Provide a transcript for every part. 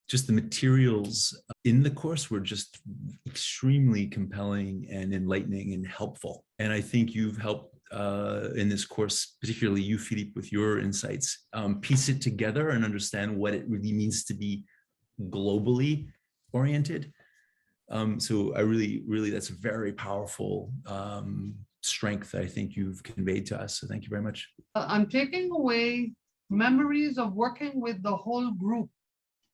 just the materials in the course were just extremely compelling and enlightening and helpful. And I think you've helped in this course, particularly you, Philippe, with your insights, piece it together and understand what it really means to be globally oriented. So I really, that's a very powerful strength that I think you've conveyed to us. So thank you very much. I'm taking away memories of working with the whole group.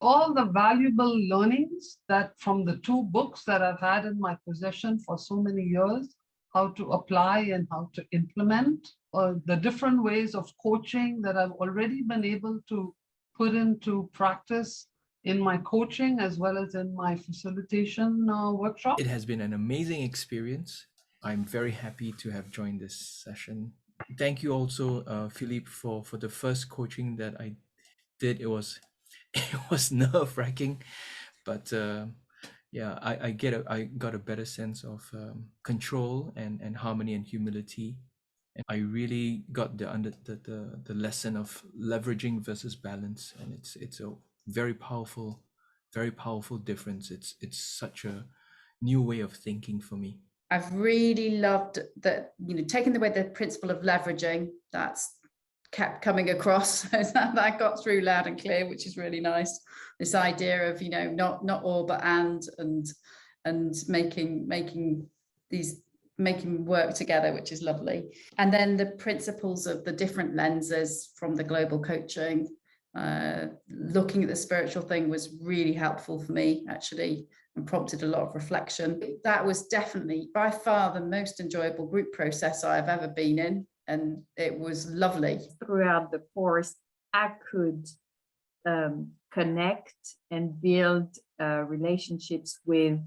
All the valuable learnings that from the 2 books that I've had in my possession for so many years, how to apply and how to implement, the different ways of coaching that I've already been able to put into practice in my coaching as well as in my facilitation workshop. It has been an amazing experience. I'm very happy to have joined this session. Thank you also, Philippe, for the first coaching that I did. It was nerve-wracking, but yeah, I got a better sense of control and harmony and humility. And I really got the lesson of leveraging versus balance, and it's a very powerful difference. It's such a new way of thinking for me. I've really loved that, taking away the principle of leveraging, that's kept coming across. That got through loud and clear, which is really nice. This idea of, not all but and making work together, which is lovely. And then the principles of the different lenses from the global coaching, looking at the spiritual thing was really helpful for me, actually, and prompted a lot of reflection. That was definitely by far the most enjoyable group process I've ever been in, and it was lovely. Throughout the course, I could connect and build relationships with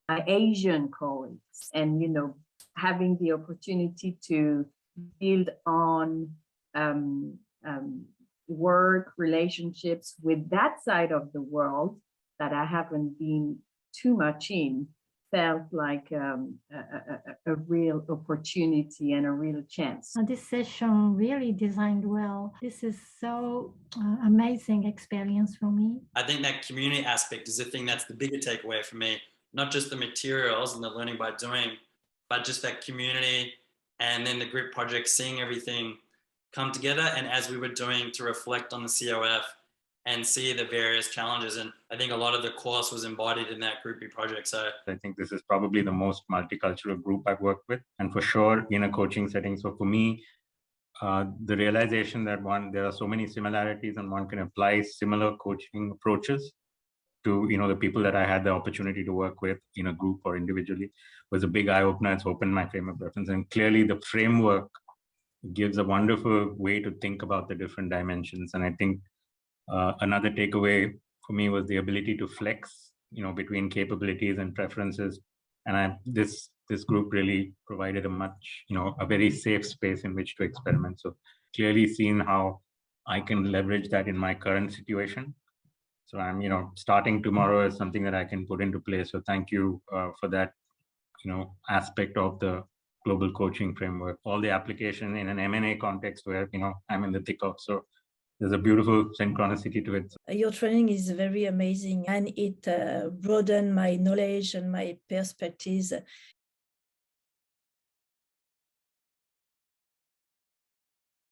my Asian colleagues, and having the opportunity to build on work relationships with that side of the world that I haven't been too much in, felt like a real opportunity and a real chance. This session really designed well. This is so amazing experience for me. I think that community aspect is the thing that's the bigger takeaway for me, not just the materials and the learning by doing, but just that community and then the group project, seeing everything come together. And as we were doing, to reflect on the COF and see the various challenges. And I think a lot of the course was embodied in that groupie project. So I think this is probably the most multicultural group I've worked with, and for sure in a coaching setting. So for me, the realization that there are so many similarities and one can apply similar coaching approaches to the people that I had the opportunity to work with in a group or individually was a big eye-opener. It's opened my frame of reference, and clearly the framework gives a wonderful way to think about the different dimensions. And I think another takeaway for me was the ability to flex, between capabilities and preferences. And this group really provided a very safe space in which to experiment. So clearly seen how I can leverage that in my current situation. So I'm, starting tomorrow as something that I can put into place. So thank you for that, aspect of the global coaching framework, all the application in an M&A context where, I'm in the thick of. So there's a beautiful synchronicity to it. Your training is very amazing, and it broadened my knowledge and my perspectives